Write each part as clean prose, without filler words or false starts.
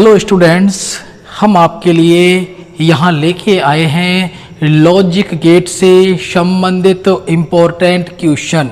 Hello students, हम आपके लिए यहाँ लेके आए हैं लॉजिक गेट से संबंधित इम्पोर्टेंट क्वेश्चन।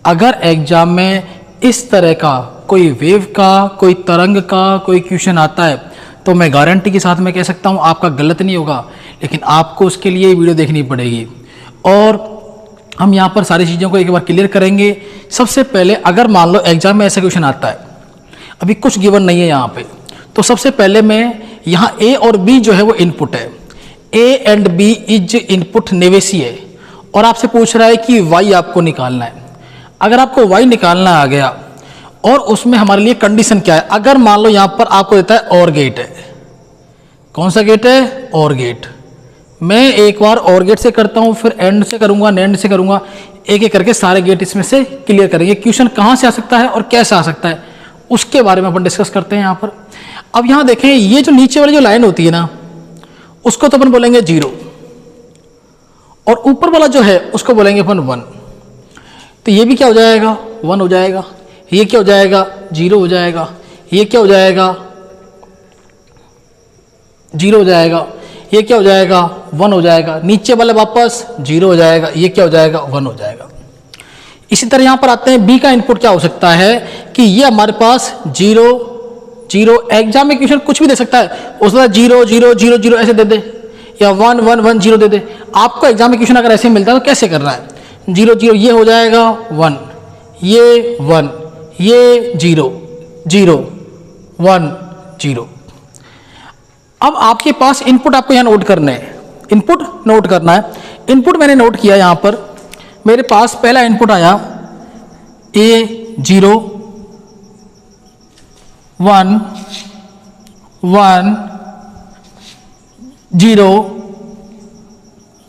अगर एग्जाम में इस तरह का कोई वेव का, कोई तरंग का कोई क्वेश्चन आता है तो मैं गारंटी के साथ में कह सकता हूँ आपका गलत नहीं होगा, लेकिन आपको उसके लिए वीडियो देखनी पड़ेगी। और हम यहाँ पर सारी चीज़ों को एक बार क्लियर करेंगे। सबसे पहले अगर मान लो एग्जाम में ऐसा क्वेश्चन आता है, अभी कुछ गिवन नहीं है यहाँ पे, तो सबसे पहले मैं यहाँ ए और बी जो है वो इनपुट है, A and B is input नेवेसी है, और आपसे पूछ रहा है कि वाई आपको निकालना है। अगर आपको वाई निकालना आ गया और उसमें हमारे लिए कंडीशन क्या है, अगर मान लो यहाँ पर आपको देता है और गेट है, कौन सा गेट है, और गेट। मैं एक बार और गेट से करता हूँ, फिर एंड से करूँगा, नेंड से करूँगा, एक एक करके सारे गेट इसमें से क्लियर करेंगे। क्वेश्चन कहाँ से आ सकता है और कैसे आ सकता है उसके बारे में अपन डिस्कस करते हैं यहाँ पर। अब यहाँ देखें, ये जो नीचे वाली जो लाइन होती है ना, उसको तो अपन बोलेंगे 0, और ऊपर वाला जो है उसको बोलेंगे अपन 1। तो ये भी क्या हो जाएगा, 1 हो जाएगा। ये क्या हो जाएगा, 0 हो जाएगा। ये क्या हो जाएगा, 0 हो जाएगा। ये क्या हो जाएगा, 1 हो जाएगा। नीचे वाला वापस 0 हो जाएगा। ये क्या हो जाएगा, 1 हो जाएगा। इसी तरह यहाँ पर आते हैं, बी का इनपुट क्या हो सकता है कि ये हमारे पास 0 0, एग्जाम में क्वेश्चन कुछ भी दे सकता है, उसका 0 0 0 0 ऐसे दे दे, या 1 1 1 0 दे दे। आपको एग्जाम में क्वेश्चन अगर ऐसे मिलता है तो कैसे करना है, 0 0, ये हो जाएगा 1, ये 1, ये 0 0 1 0। अब आपके पास इनपुट आपको यहाँ नोट करना है, इनपुट नोट करना है। इनपुट मैंने नोट किया, यहाँ पर मेरे पास पहला इनपुट आया A 0 1 1 0,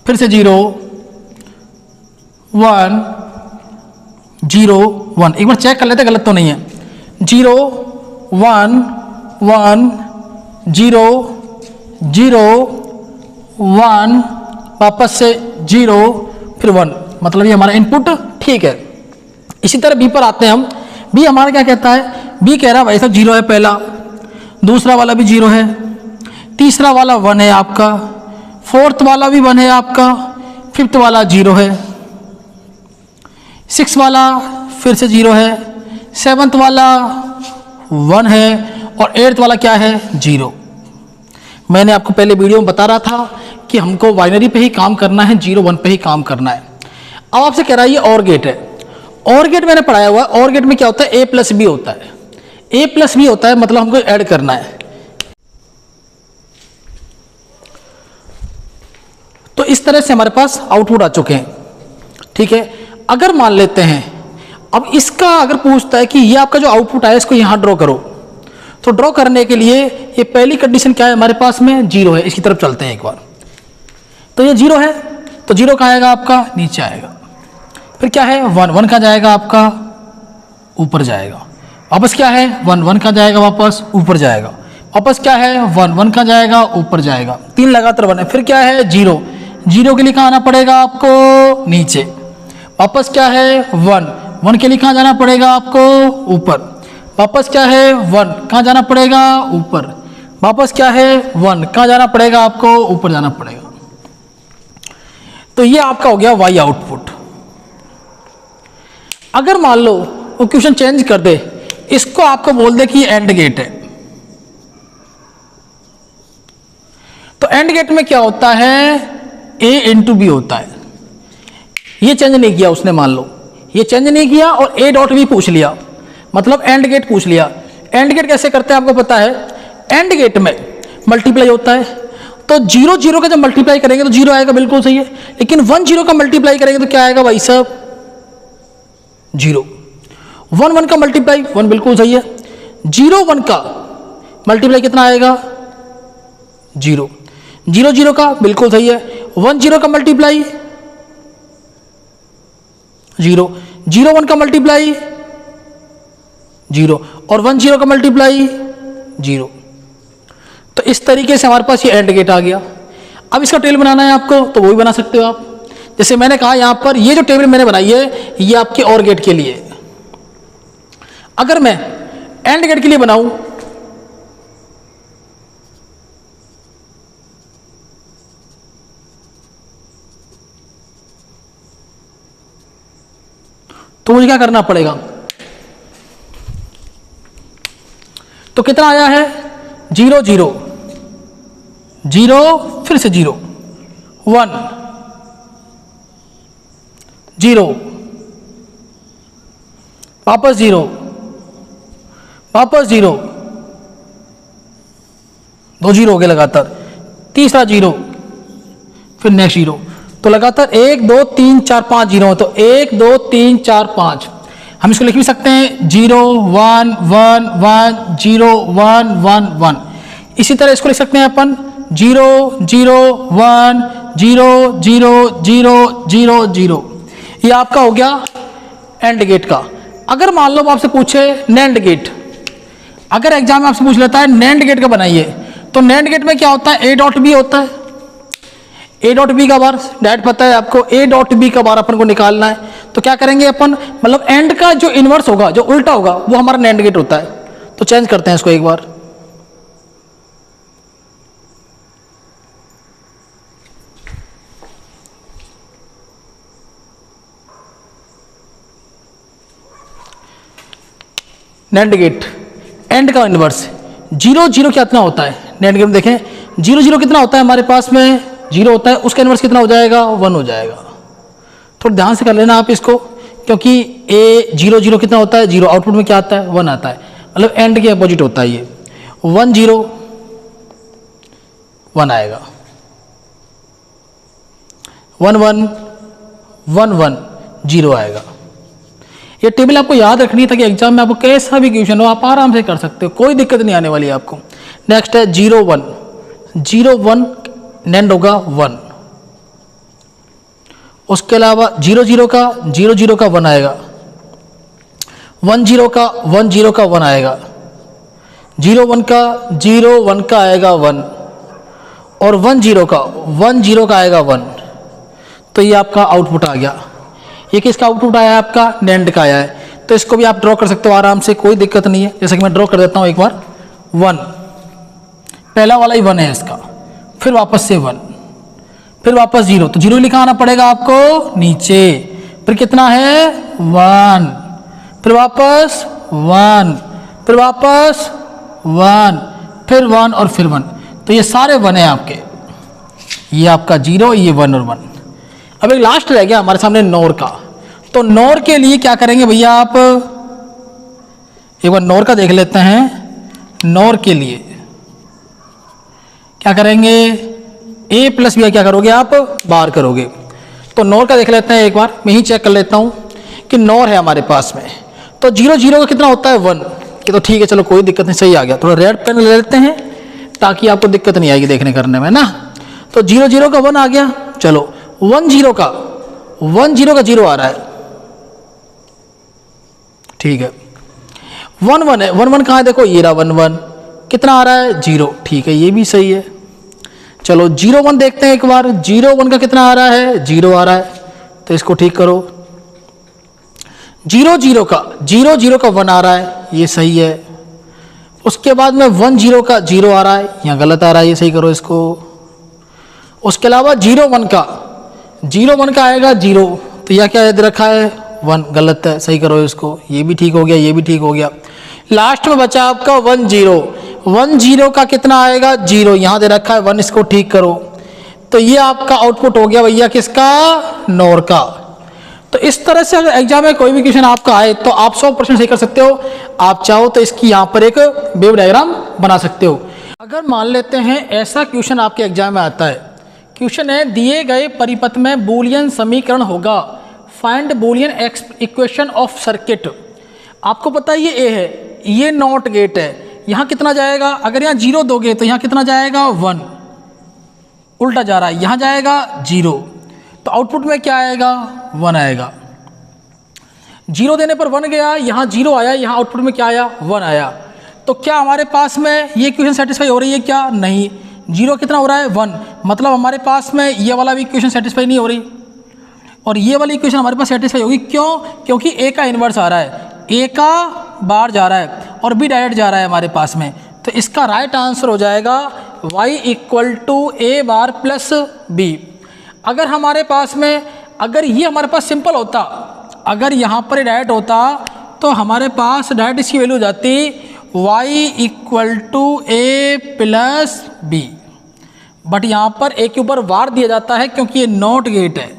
फिर से 0 1 0 1। एक बार चेक कर लेते गलत तो नहीं है। 0 1 1 0 0 1, वापस से 0 फिर 1, मतलब ये हमारा इनपुट ठीक है। इसी तरह बी पर आते हैं हम। बी हमारा क्या कहता है, बी कह रहा है भाई साहब 0 है पहला, दूसरा वाला भी 0 है, तीसरा वाला 1 है आपका, फोर्थ वाला भी 1 है आपका, फिफ्थ वाला 0 है, सिक्स वाला फिर से 0 है, सेवन्थ वाला 1 है, और एट्थ वाला क्या है, 0। मैंने आपको पहले वीडियो में बता रहा था कि हमको बाइनरी पे ही काम करना है, 0 1 पे ही काम करना है। अब आपसे कह रहा है ये और गेट है। और गेट मैंने पढ़ाया हुआ है। और गेट में क्या होता है, a प्लस बी होता है। a प्लस बी होता है, मतलब हमको ऐड करना है। तो इस तरह से हमारे पास आउटपुट आ चुके हैं, ठीक है। अगर मान लेते हैं, अब इसका अगर पूछता है कि ये आपका जो आउटपुट आया इसको यहां ड्रॉ करो, तो ड्रॉ करने के लिए ये पहली कंडीशन क्या है हमारे पास में, 0 है। इसकी तरफ चलते हैं एक बार। तो ये 0 है, तो 0 कहाँ आएगा आपका, नीचे आएगा। फिर क्या है, 1 1 कहाँ जाएगा आपका, ऊपर जाएगा। वापस क्या है, 1 1 कहाँ जाएगा, वापस ऊपर जाएगा। वापस क्या है, 1 1 कहाँ जाएगा, ऊपर जाएगा। 3 लगातार 1 है। फिर क्या है, 0 0 के लिए कहाँ आना पड़ेगा आपको, नीचे। वापस क्या है, 1 1 के लिए कहाँ जाना पड़ेगा आपको, ऊपर। वापस क्या है, 1 कहाँ जाना पड़ेगा, ऊपर। वापस क्या है, 1 कहाँ जाना पड़ेगा आपको, ऊपर जाना पड़ेगा। तो ये आपका हो गया वाई आउटपुट। अगर मान लो वो क्वेश्चन चेंज कर दे, इसको आपको बोल दे कि एंड गेट है, तो एंड गेट में क्या होता है, a इंटू बी होता है। ये चेंज नहीं किया उसने, मान लो ये चेंज नहीं किया और a डॉट बी पूछ लिया, मतलब एंड गेट पूछ लिया। एंड गेट कैसे करते हैं आपको पता है, एंड गेट में मल्टीप्लाई होता है, तो 0 0 का जब मल्टीप्लाई करेंगे तो 0 आएगा, बिल्कुल सही है। लेकिन 1 0 का मल्टीप्लाई करेंगे तो क्या आएगा भाई साहब, 0। 1 1 का मल्टीप्लाई 1, बिल्कुल सही है। 0 1 का मल्टीप्लाई कितना आएगा, 0। 0 0 का बिल्कुल सही है। 1 0 का मल्टीप्लाई 0, 0 1 का मल्टीप्लाई 0, और 1 0 का मल्टीप्लाई 0। तो इस तरीके से हमारे पास ये एंड गेट आ गया। अब इसका टेबल बनाना है आपको, तो वो भी बना सकते हो आप। जैसे मैंने कहा यहाँ पर ये जो टेबल मैंने बनाई है ये आपके और गेट के लिए। अगर मैं एंड गेट के लिए बनाऊं तो मुझे क्या करना पड़ेगा, तो कितना आया है 0 0 0 फिर से 0 1 0 वापस 0 वापस 0, 2 0 हो गए लगातार, तीसरा 0 फिर नेक्स्ट 0, तो लगातार 1 2 3 4 5 0, तो 1 2 3 4 5 हम इसको लिख भी सकते हैं 0 1 1 1 0 1 1 1। इसी तरह इसको लिख सकते हैं अपन 0 0 1 0 0 0 0 0। ये आपका हो गया एंड गेट का। अगर मान लो आपसे पूछे नैंड गेट, अगर एग्जाम में आपसे पूछ लेता है नैंड गेट का बनाइए, तो नैंड गेट में क्या होता है, ए डॉट बी होता है। ए डॉट बी का बार डायरेक्ट पता है आपको, ए डॉट बी का बार अपन को निकालना है, तो क्या करेंगे अपन, मतलब एंड का जो इनवर्स होगा, जो उल्टा होगा, वो हमारा नैंड गेट होता है। तो चेंज करते हैं इसको एक बार, नैंड गेट एंड का इनवर्स 0 0 कितना होता है नैंड गेट में, देखें 0 0 कितना होता है हमारे पास में 0 होता है, उसका इनवर्स कितना हो जाएगा 1 हो जाएगा। थोड़ा ध्यान से कर लेना आप इसको, क्योंकि ए 0 0 कितना होता है 0, आउटपुट में क्या आता है 1 आता है, मतलब एंड के अपोजिट होता है ये, 1 0 1 आएगा, 1 1 1 1 0 आएगा। ये टेबल आपको याद रखनी है ताकि एग्जाम में आपको कैसा भी क्वेश्चन हो आप आराम से कर सकते हो, कोई दिक्कत नहीं आने वाली है आपको। नेक्स्ट है 0 1 0 1 नैंड होगा 1, उसके अलावा 0 0 का 0 0 का 1 आएगा, 1 0 का 1 0 का 1 आएगा, 0 1 का 0 1 का आएगा 1, और 1 0 का 1 0 का आएगा 1। तो ये आपका आउटपुट आ गया। ये किसका आउटपुट आया है आपका, नैंड का आया है। तो इसको भी आप ड्रॉ कर सकते हो आराम से, कोई दिक्कत नहीं है। जैसे कि मैं ड्रॉ कर देता हूँ एक बार, 1 पहला वाला ही 1 है इसका, फिर वापस से 1, फिर वापस 0, तो 0 लिखा आना पड़ेगा आपको नीचे, फिर कितना है 1, फिर वापस 1, फिर वापस 1, फिर 1 और फिर 1। तो ये सारे 1 है आपके, ये आपका 0, ये 1 और 1। अब एक लास्ट रह गया हमारे सामने नॉर का। तो नॉर के लिए क्या करेंगे भैया, आप एक बार नॉर का देख लेते हैं। नॉर के लिए क्या करेंगे, a प्लस बी क्या करोगे आप, बार करोगे। तो नॉर का देख लेते हैं एक बार, मैं ही चेक कर लेता हूं कि नॉर है हमारे पास में। तो 0 0 का कितना होता है 1, कि तो ठीक है चलो कोई दिक्कत नहीं, सही आ गया। थोड़ा रेड पेन ले लेते हैं ताकि आपको दिक्कत नहीं आएगी देखने करने में ना। तो 0 0 का 1 आ गया, चलो 1 0 का 0 आ रहा है, ठीक है। 1 1 है, 1 1 कहाँ है, देखो ये रहा 1 1, कितना आ रहा है 0, ठीक है ये भी सही है। चलो 0 1 देखते हैं एक बार, 0 1 का कितना आ रहा है 0 आ रहा है, तो इसको ठीक करो। 0 0 का 1 आ रहा है, ये सही है। उसके बाद में 1 0 का 0 आ रहा है, यहाँ गलत आ रहा है, ये सही करो इसको। उसके अलावा 0 1 का आएगा 0, तो यह क्या याद रखा है 1, गलत है, सही करो इसको। ये भी ठीक हो गया, ये भी ठीक हो गया। लास्ट में बचा आपका 1 0 का कितना आएगा 0, यहाँ दे रखा है 1, इसको ठीक करो। तो ये आपका आउटपुट हो गया भैया किसका, नॉर का। तो इस तरह से अगर एग्जाम में कोई भी क्वेश्चन आपका आए तो आप 100% सही कर सकते हो। आप चाहो तो इसकी यहाँ पर एक वेव डायग्राम बना सकते हो। अगर मान लेते हैं ऐसा क्वेश्चन आपके एग्जाम में आता है, क्वेश्चन है दिए गए परिपथ में बूलियन समीकरण होगा, find Boolean equation of circuit. आपको पता है ये ए है, ये नॉट गेट है, यहाँ कितना जाएगा, अगर यहाँ 0 दोगे तो यहाँ कितना जाएगा 1, उल्टा जा रहा है, यहाँ जाएगा 0, तो आउटपुट में क्या आएगा 1 आएगा। 0 देने पर 1 गया, यहाँ 0 आया, यहाँ आउटपुट में क्या आया 1 आया। तो क्या हमारे पास में ये इक्वेशन सेटिस्फाई हो रही है क्या, नहीं। 0 कितना हो रहा है 1, मतलब हमारे पास में ये वाला भी इक्वेशन सेटिस्फाई नहीं हो रही, और ये वाली इक्वेशन हमारे पास सेटिस्फाई होगी। क्यों, क्योंकि ए का इन्वर्स आ रहा है, ए का बार जा रहा है और बी डायरेक्ट जा रहा है हमारे पास में। तो इसका राइट आंसर हो जाएगा y = a bar plus B. अगर हमारे पास में, अगर ये हमारे पास सिंपल होता, अगर यहाँ पर डायरेक्ट होता तो हमारे पास डायरेक्ट इसकी वैल्यू हो जाती y equal to A plus B, but यहाँ पर ए के ऊपर वार दिया जाता है क्योंकि ये नॉट गेट है।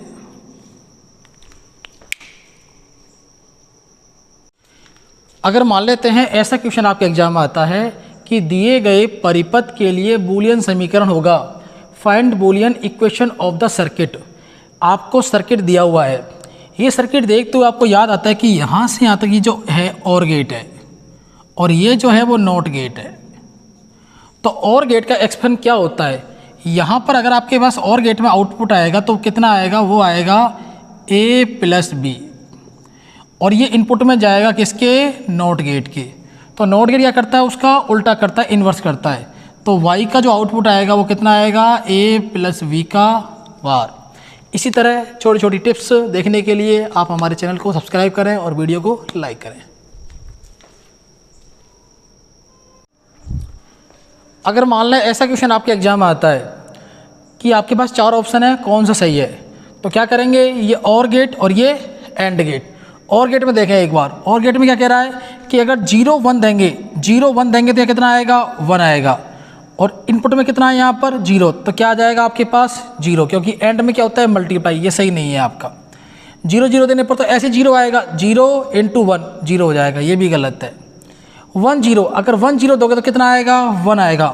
अगर मान लेते हैं ऐसा क्वेश्चन आपके एग्जाम में आता है कि दिए गए परिपथ के लिए बूलियन समीकरण होगा, find Boolean equation of the circuit. आपको सर्किट दिया हुआ है, ये सर्किट देखते हुए आपको याद आता है कि यहाँ से यहाँ तक ये जो है और गेट है और ये जो है वो नॉट गेट है। तो और गेट का एक्सप्रेशन क्या होता है, यहाँ पर अगर आपके पास और गेट में आउटपुट आएगा तो कितना आएगा, वो आएगा a प्लस बी, और ये इनपुट में जाएगा किसके, नॉट गेट के। तो नॉट गेट क्या करता है, उसका उल्टा करता है, इन्वर्स करता है। तो y का जो आउटपुट आएगा वो कितना आएगा, a प्लस वी का वार। इसी तरह छोटी छोटी टिप्स देखने के लिए आप हमारे चैनल को सब्सक्राइब करें और वीडियो को लाइक करें। अगर मान लें ऐसा क्वेश्चन आपके एग्जाम में आता है कि आपके पास 4 ऑप्शन है, कौन सा सही है, तो क्या करेंगे, ये और गेट और ये एंड गेट। और गेट में देखें एक बार, और गेट में क्या कह रहा है कि अगर 0 1 देंगे, 0 1 देंगे तो ये कितना आएगा, 1 आएगा, और इनपुट में कितना है यहाँ पर 0, तो क्या आ जाएगा आपके पास 0, क्योंकि एंड में क्या होता है मल्टीप्लाई, ये सही नहीं है आपका। 0 0 देने पर तो ऐसे 0 आएगा, 0 इंटू 1 0 हो जाएगा, ये भी गलत है। 1 0, अगर 1 0 दोगे तो कितना आएगा, 1 आएगा,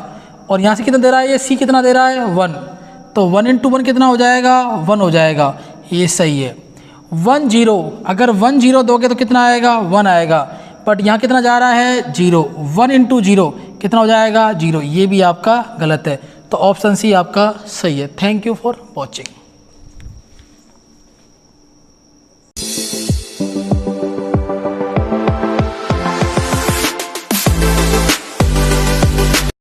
और यहाँ से कितना दे रहा है, ये सी कितना दे रहा है 1, तो 1 इंटू 1 कितना हो जाएगा, 1 हो जाएगा, ये सही है। 1 0, अगर 1 0 दोगे तो कितना आएगा, 1 आएगा, बट यहाँ कितना जा रहा है 0, 1 इंटू 0 कितना हो जाएगा 0, ये भी आपका गलत है। तो ऑप्शन सी आपका सही है। Thank you for watching.